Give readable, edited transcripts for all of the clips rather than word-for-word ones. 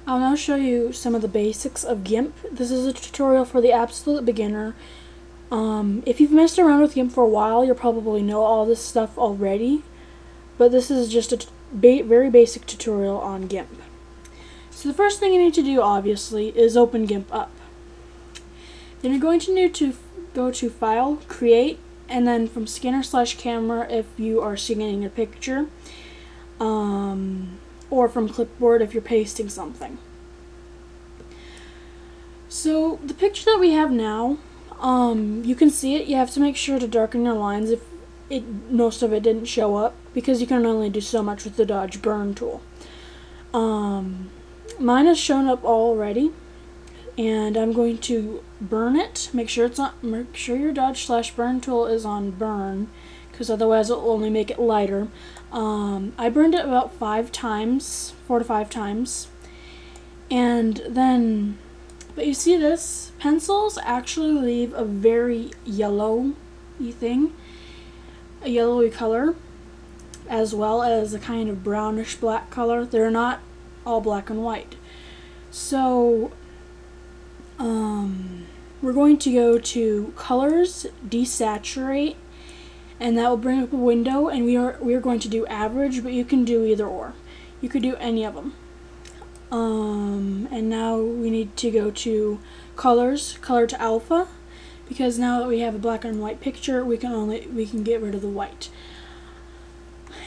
I'll now show you some of the basics of Gimp. This is a tutorial for the absolute beginner. If you've messed around with Gimp for a while, you'll probably know all this stuff already, but this is just a very basic tutorial on Gimp. So the first thing you need to do, obviously, is open Gimp up. Then you're going to need to go to File, Create, and then from Scanner/Camera if you are scanning a picture, or from Clipboard if you're pasting something. So the picture that we have now, you can see it. You have to make sure to darken your lines if most of it didn't show up, because you can only do so much with the Dodge Burn tool. Mine has shown up already, and I'm going to burn it. Make sure your Dodge/Burn tool is on burn, because otherwise it will only make it lighter. I burned it about 4 to 5 times, and then, but you see this, pencils actually leave a very yellowy thing, a yellowy color, as well as a kind of brownish black color. They're not all black and white. So we're going to go to Colors, Desaturate, and that will bring up a window, and we are going to do average, but you can do either or. You could do any of them. And now we need to go to Colors, Color to Alpha, because now that we have a black and white picture, we can get rid of the white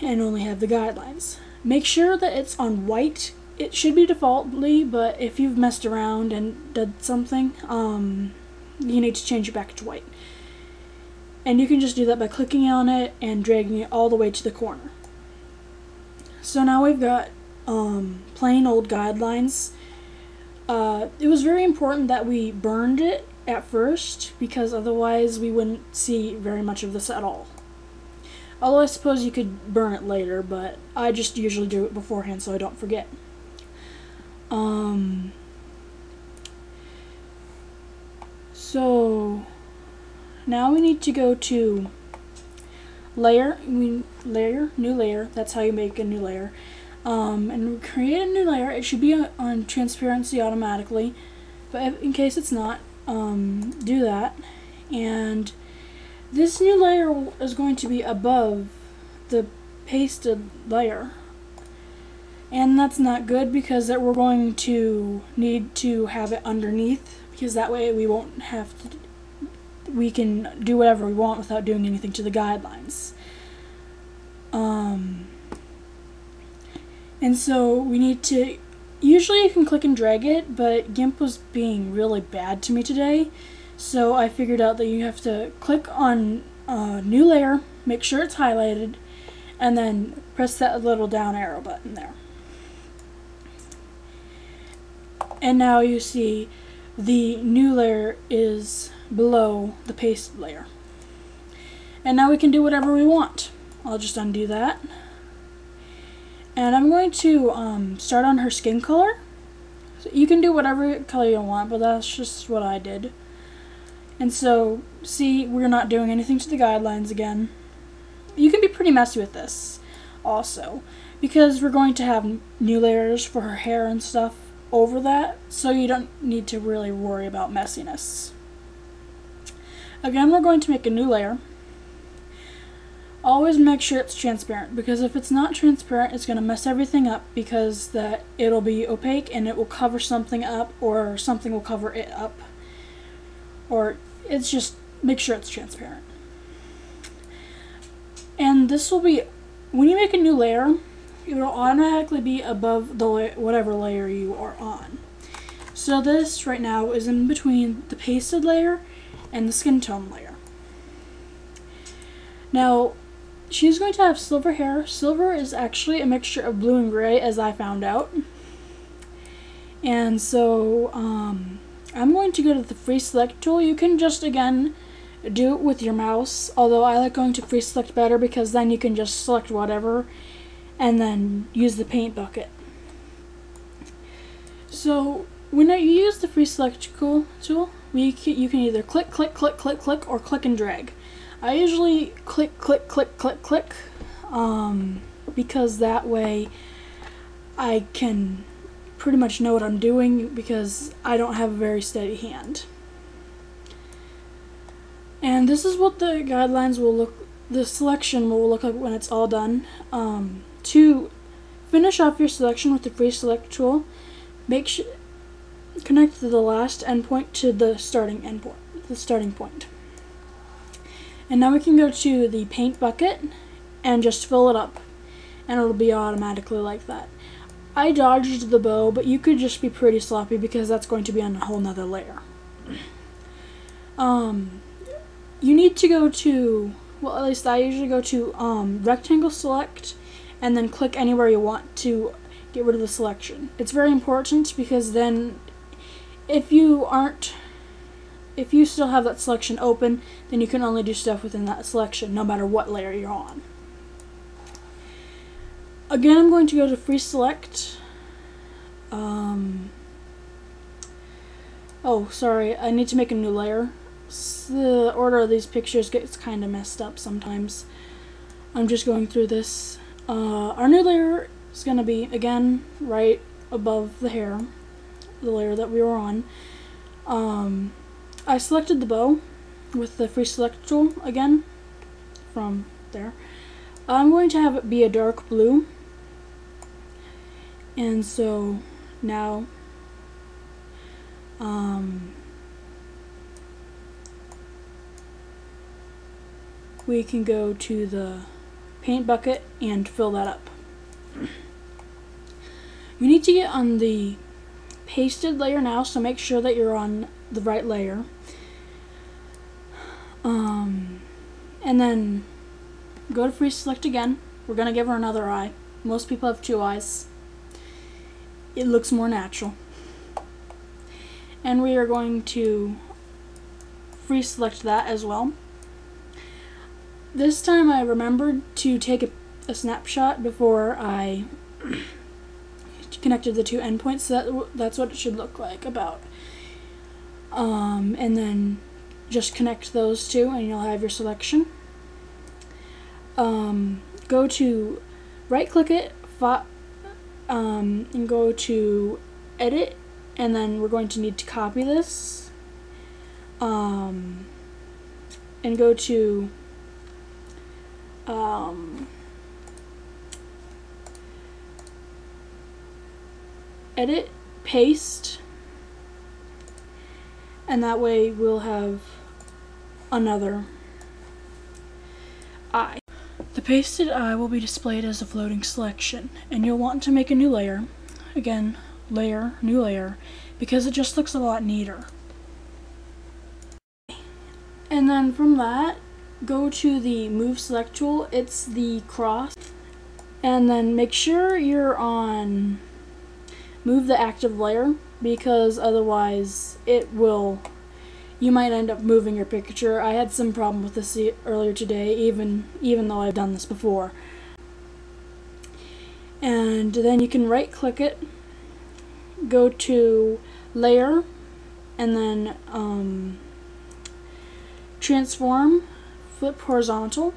and only have the guidelines. Make sure that it's on white. It should be defaultly, but if you've messed around and did something, you need to change it back to white. And you can just do that by clicking on it and dragging it all the way to the corner. So now we've got plain old guidelines. It was very important that we burned it at first, because otherwise we wouldn't see very much of this at all. Although I suppose you could burn it later, but I just usually do it beforehand so I don't forget. So now we need to go to New Layer. That's how you make a new layer. And create a new layer. It should be on transparency automatically, but in case it's not, do that. And this new layer is going to be above the pasted layer. And that's not good, because we're going to need to have it underneath, because that way we can do whatever we want without doing anything to the guidelines. And so we need to, usually you can click and drag it, but Gimp was being really bad to me today, so I figured out that you have to click on new layer, make sure it's highlighted, and then press that little down arrow button there. And now you see the new layer is below the pasted layer. And now we can do whatever we want. I'll just undo that. And I'm going to start on her skin color. So you can do whatever color you want, but that's just what I did. And so, see, we're not doing anything to the guidelines again. You can be pretty messy with this also, because we're going to have new layers for her hair and stuff over that, so you don't need to really worry about messiness. Again, we're going to make a new layer. Always make sure it's transparent, because if it's not transparent, it's going to mess everything up, because it'll be opaque and it will cover something up, or something will cover it up, or it's just, make sure it's transparent. And this will be, when you make a new layer, it will automatically be above the whatever layer you are on. So this right now is in between the pasted layer and the skin tone layer. Now, she's going to have silver hair. Silver is actually a mixture of blue and gray, as I found out. And so I'm going to go to the free select tool. You can just, again, do it with your mouse, although I like going to free select better, because then you can just select whatever and then use the paint bucket. So when you use the free select tool, you can either click, click, click, click, click, or click and drag. I usually click, click, click, click, click, because that way I can pretty much know what I'm doing because I don't have a very steady hand. And this is what the guidelines will look, the selection will look like when it's all done. To finish off your selection with the free select tool, make sure connect the last endpoint to the starting point. And now we can go to the paint bucket and just fill it up, and it'll be automatically like that. I dodged the bow, but you could just be pretty sloppy because that's going to be on a whole nother layer. You need to go to, well, at least I usually go to rectangle select and then click anywhere you want to get rid of the selection. It's very important because then if you still have that selection open, then you can only do stuff within that selection no matter what layer you're on. Again, I'm going to go to free select. Oh, sorry, I need to make a new layer. The order of these pictures gets kind of messed up sometimes. I'm just going through this. Our new layer is going to be, again, right above the hair, the layer that we were on. I selected the bow with the free select tool again from there. I'm going to have it be a dark blue. And so now we can go to the paint bucket and fill that up. You need to get on the pasted layer now, so make sure that you're on the right layer. And then go to free select again. We're going to give her another eye. Most people have 2 eyes. It looks more natural. And we are going to free select that as well. This time I remembered to take a snapshot before I connected the 2 endpoints, so that's what it should look like about. And then just connect those 2 and you'll have your selection. Go to right click it, and go to edit, and then we're going to need to copy this, and go to edit, paste, and that way we'll have another eye. The pasted eye will be displayed as a floating selection, and you'll want to make a new layer. Again, layer, new layer, because it just looks a lot neater. And then from that, go to the move select tool. It's the cross, and then make sure you're on move the active layer, because otherwise you might end up moving your picture. I had some problem with this earlier today, even though I've done this before. And then you can right click it, go to layer, and then transform, flip horizontal,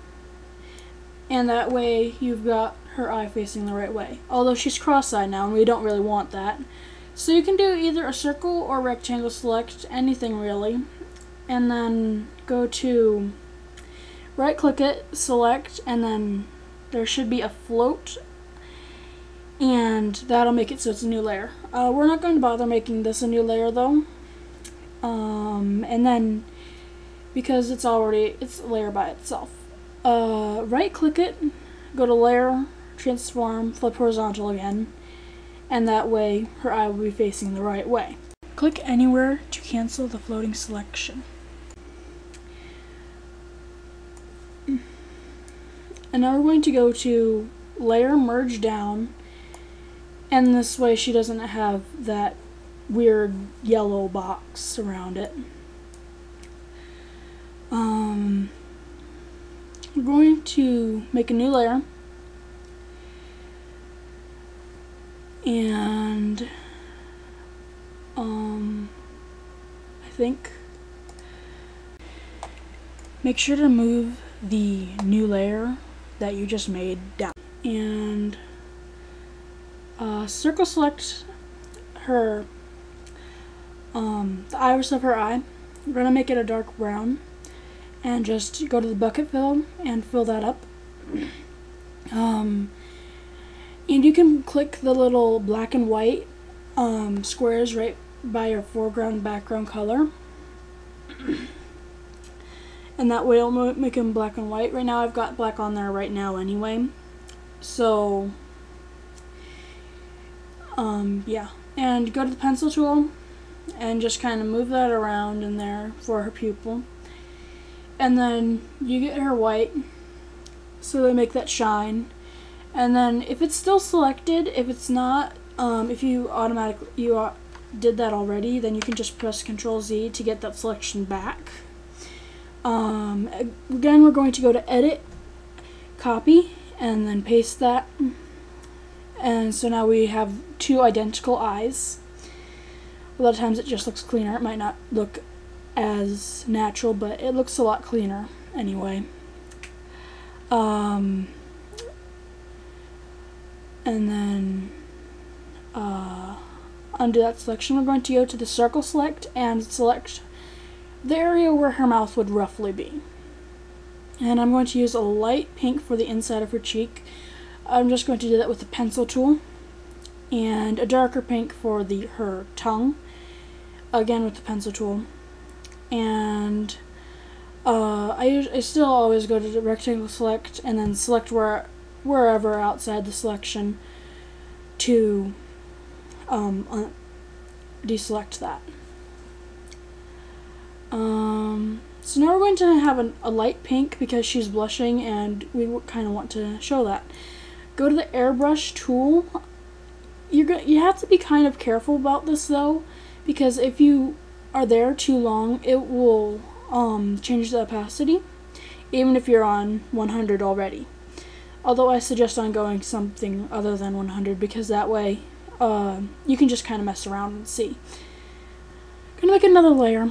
and that way you've got her eye facing the right way. Although she's cross-eyed now and we don't really want that. So you can do either a circle or rectangle select, anything really. And then go to right click it, select, and then there should be a float, and that'll make it so it's a new layer. We're not going to bother making this a new layer though. And then because it's a layer by itself. Right click it, go to layer, transform, flip horizontal again, and that way her eye will be facing the right way. Click anywhere to cancel the floating selection. And now we're going to go to layer, merge down, and this way she doesn't have that weird yellow box around it. We're going to make a new layer, and I think make sure to move the new layer that you just made down, and circle select her, the iris of her eye. We're going to make it a dark brown. And just go to the bucket fill and fill that up. And you can click the little black and white squares right by your foreground background color. And that way it'll make them black and white. Right now I've got black on there right now anyway. So, yeah. And go to the pencil tool and just kind of move that around in there for her pupil. And then you get her white, so they make that shine. And then if it's still selected, if it's not, if you did that already, then you can just press Ctrl Z to get that selection back. Again, we're going to go to Edit, Copy, and then paste that. And so now we have two identical eyes. A lot of times it just looks cleaner. It might not look as natural, but it looks a lot cleaner anyway. And then undo that selection. We're going to go to the circle select and select the area where her mouth would roughly be. And I'm going to use a light pink for the inside of her cheek. I'm just going to do that with the pencil tool, and a darker pink for her tongue, again with the pencil tool. And I still always go to the rectangle select and then select wherever outside the selection to deselect that. So now we're going to have a light pink because she's blushing and we kind of want to show that. Go to the airbrush tool. You have to be kind of careful about this though, because if you are there too long, it will change the opacity, even if you're on 100 already. Although I suggest on going something other than 100, because that way you can just kind of mess around and see. Gonna make another layer,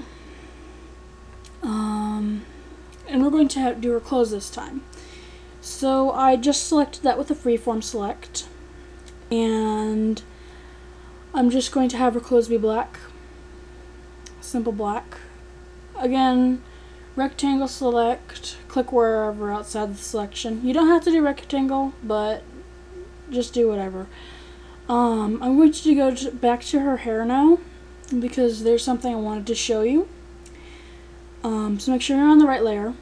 and we're going to do her clothes this time. So I just selected that with a freeform select, and I'm just going to have her clothes be black. Simple black. Again, rectangle select, click wherever outside the selection. You don't have to do rectangle, but just do whatever. I'm going to go back to her hair now, because there's something I wanted to show you. So make sure you're on the right layer.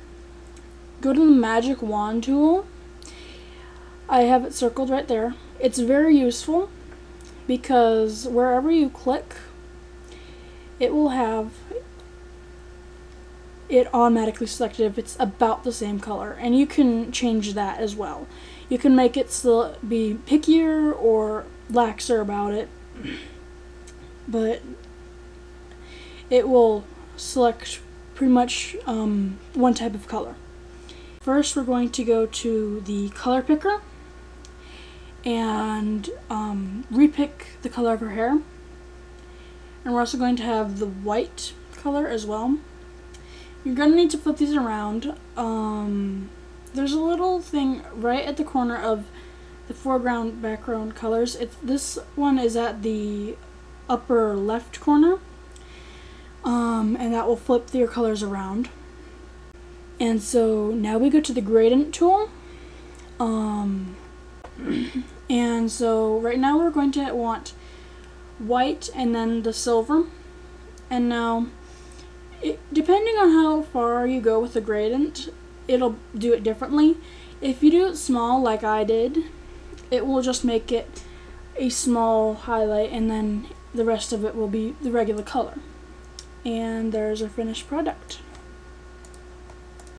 Go to the magic wand tool. I have it circled right there. It's very useful because wherever you click, it will have it automatically selected if it's about the same color, and you can change that as well. You can make it be pickier or laxer about it, but it will select pretty much one type of color. First, we're going to go to the color picker and repick the color of her hair. And we're also going to have the white color as well. You're going to need to flip these around. There's a little thing right at the corner of the foreground background colors. This one is at the upper left corner, and that will flip your colors around. And so now we go to the gradient tool. And so right now we're going to want white and then the silver. And now, depending on how far you go with the gradient, it'll do it differently. If you do it small like I did, it will just make it a small highlight, and then the rest of it will be the regular color. And there's our finished product.